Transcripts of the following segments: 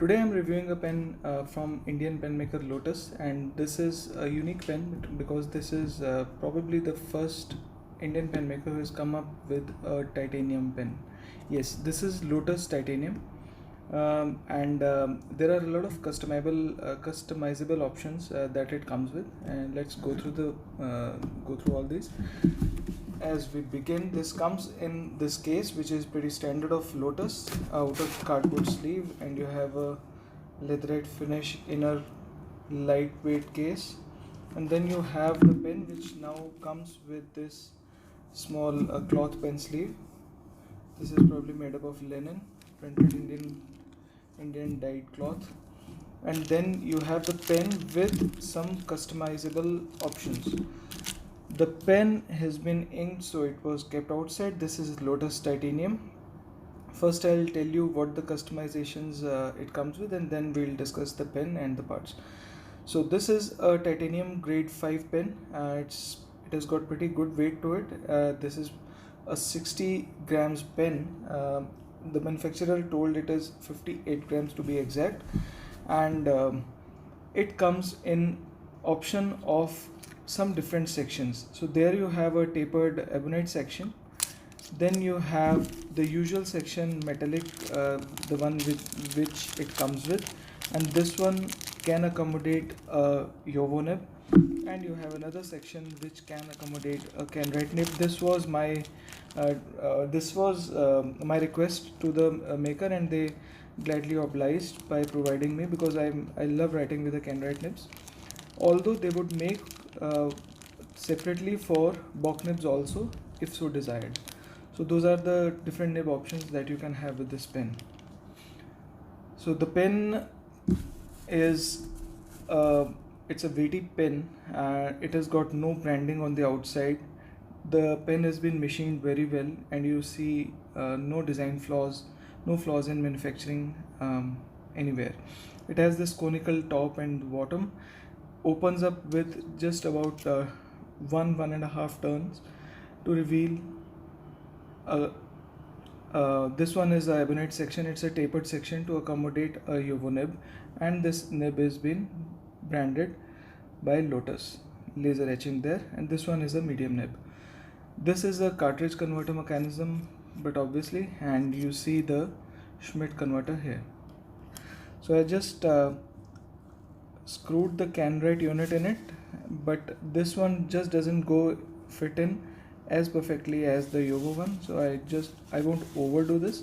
Today I'm reviewing a pen from Indian pen maker Lotus, and this is a unique pen because this is probably the first Indian pen maker who has come up with a titanium pen. Yes, this is Lotus titanium, and there are a lot of customizable options that it comes with, and let's go through all these. As we begin, this comes in this case, which is pretty standard of Lotus, outer cardboard sleeve, and you have a leatherette finish inner lightweight case, and then you have the pen, which now comes with this small cloth pen sleeve. This is probably made up of linen, printed Indian dyed cloth, and then you have the pen with some customizable options. The pen has been inked, so it was kept outside. This is Lotus titanium. First I'll tell you what the customizations it comes with, and then we'll discuss the pen and the parts. So this is a titanium grade 5 pen. It has got pretty good weight to it. This is a 60 grams pen. The manufacturer told it is 58 grams to be exact, and it comes in option of some different sections. So there you have a tapered ebonite section, then you have the usual section metallic, the one with which it comes with, and this one can accommodate a Yovo nib, and you have another section which can accommodate a Kenwright nib. This was my request to the maker, and they gladly obliged by providing me, because I love writing with the Kenwright nibs. Although they would make separately for Bock nibs also, if so desired. So those are the different nib options that you can have with this pen. So the pen is it's a weighty pen. It has got no branding on the outside. The pen has been machined very well, and you see no design flaws, no flaws in manufacturing anywhere. It has this conical top and bottom, opens up with just about 1.5 turns to reveal this one is a ebonite section. It's a tapered section to accommodate a Yovo nib, and this nib has been branded by Lotus, laser etching there, and this one is a medium nib. This is a cartridge converter mechanism, but obviously, and you see the Schmidt converter here. So I just screwed the Kenwright unit in it, but this one just doesn't go fit in as perfectly as the Yovo one, so I won't overdo this,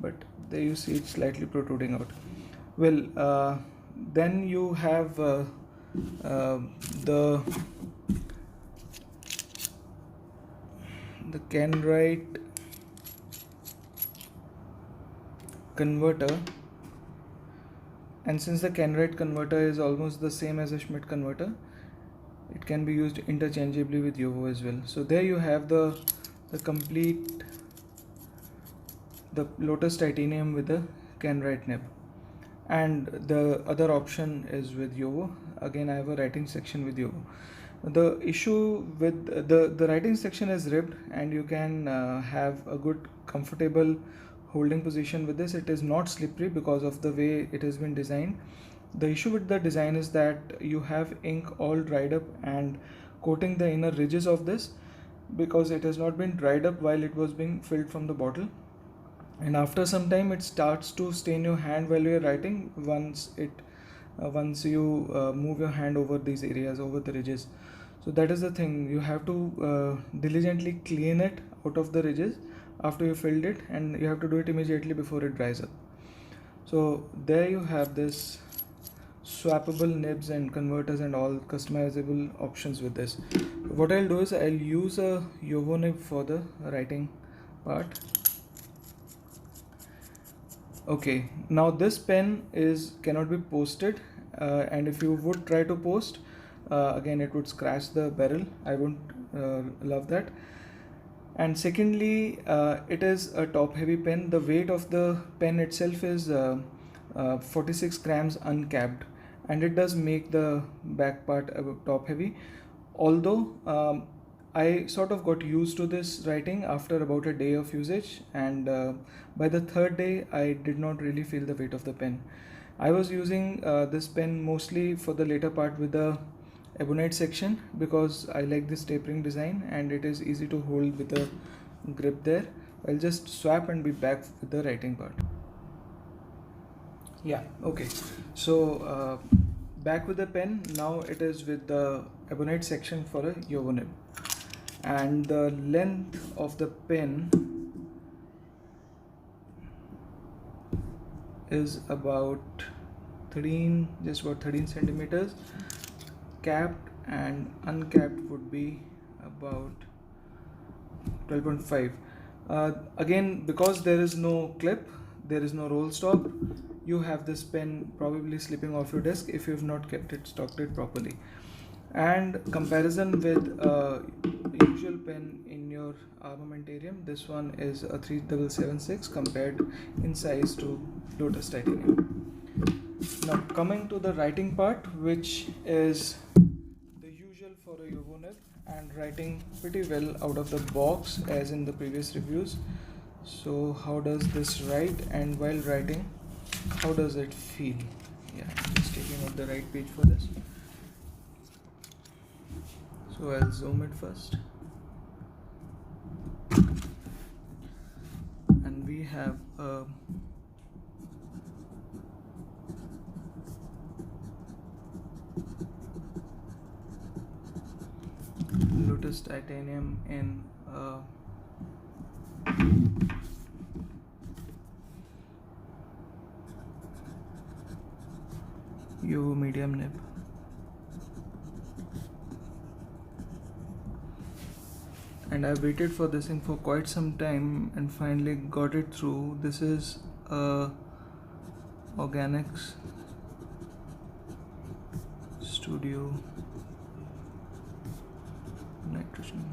but there you see it's slightly protruding out. Well, then you have the Kenwright converter, and since the Kenwright converter is almost the same as a Schmidt converter, it can be used interchangeably with Yovo as well. So there you have the complete Lotus titanium with the Kenwright nib, and the other option is with Yovo. Again, I have a writing section with Yovo. The issue with the writing section is ribbed, and you can have a good comfortable holding position with this. It is not slippery because of the way it has been designed. The issue with the design is that you have ink all dried up and coating the inner ridges of this, because it has not been dried up while it was being filled from the bottle, and after some time it starts to stain your hand while you are writing once you move your hand over these areas, over the ridges. So that is the thing, you have to diligently clean it out of the ridges after you filled it, and you have to do it immediately before it dries up. So there you have this swappable nibs and converters and all customizable options with this. What I'll do is I'll use a Yovo nib for the writing part. Okay, now this pen cannot be posted, and if you would try to post, again it would scratch the barrel. I wouldn't love that. And secondly, it is a top heavy pen. The weight of the pen itself is 46 grams uncapped, and it does make the back part top heavy. Although I sort of got used to this writing after about a day of usage, and by the third day I did not really feel the weight of the pen. I was using this pen mostly for the later part with the ebonite section because I like this tapering design and it is easy to hold with a grip there. I'll just swap and be back with the writing part. Yeah, okay. So back with the pen. Now it is with the ebonite section for a yovo nib, and the length of the pen is about 13, just about 13 centimeters. Capped and uncapped would be about 12.5. Again, because there is no clip, there is no roll stop, you have this pen probably slipping off your desk if you have not kept it stocked it properly. And comparison with usual pen in your armamentarium, this one is a 3776 compared in size to Lotus Titanium. Now coming to the writing part, which is the usual for a yovo nib and writing pretty well out of the box as in the previous reviews. So how does this write, and while writing, how does it feel? Yeah, just taking out the right page for this. So I'll zoom it first, and we have a Lotus Titanium in yovo medium nib. And I waited for this thing for quite some time and finally got it through. This is Organics Studio Nitrogen.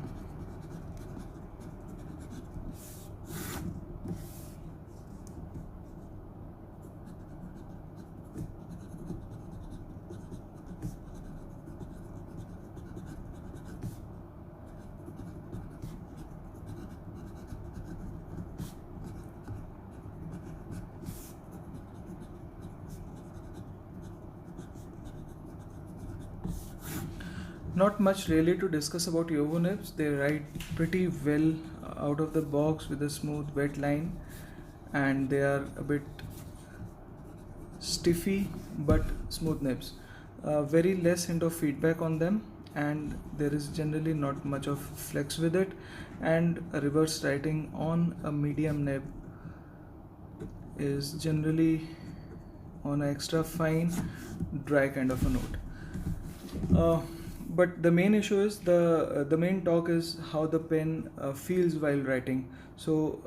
Not much really to discuss about yovo nibs. They write pretty well out of the box with a smooth wet line, and they are a bit stiffy but smooth nibs. Very less hint of feedback on them, and there is generally not much of flex with it, and a reverse writing on a medium nib is generally on an extra fine dry kind of a note. But the main issue is the main talk is how the pen feels while writing. So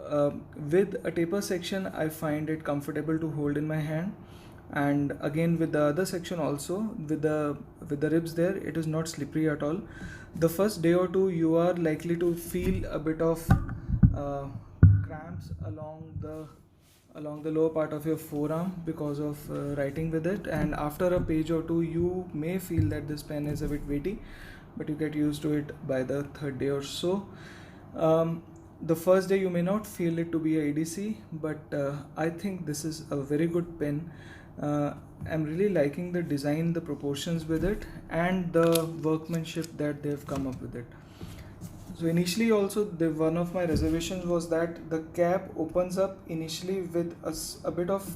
with a taper section, I find it comfortable to hold in my hand, and again with the other section also, with the ribs there, it is not slippery at all. The first day or two you are likely to feel a bit of cramps along the lower part of your forearm because of writing with it, and after a page or two you may feel that this pen is a bit weighty, but you get used to it by the third day or so. The first day you may not feel it to be a ADC, but I think this is a very good pen. I'm really liking the design, the proportions with it, and the workmanship that they've come up with it. So initially also one of my reservations was that the cap opens up initially with a bit of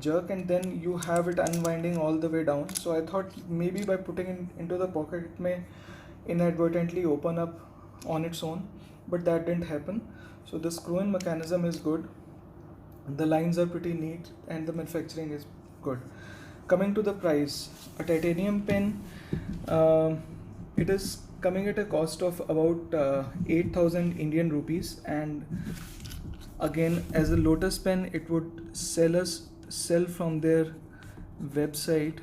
jerk, and then you have it unwinding all the way down. So I thought maybe by putting it into the pocket it may inadvertently open up on its own, but that didn't happen. So the screw-in mechanism is good, the lines are pretty neat, and the manufacturing is good. Coming to the price, a titanium pen, it is coming at a cost of about 8,000 Indian rupees, and again as a Lotus pen it would sell from their website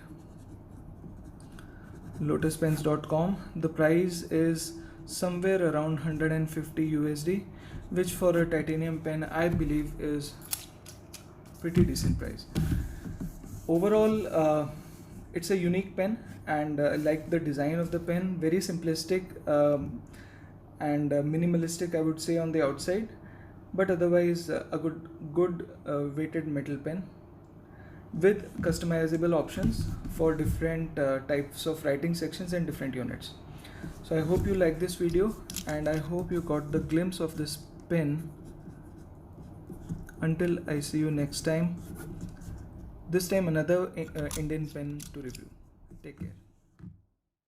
lotuspens.com. The price is somewhere around 150 USD, which for a titanium pen I believe is pretty decent price. Overall it's a unique pen, and I like the design of the pen, very simplistic and minimalistic, I would say, on the outside, but otherwise a good weighted metal pen with customizable options for different types of writing sections and different units. So I hope you like this video, and I hope you got the glimpse of this pen. Until I see you next time, this time another Indian pen to review. Take care.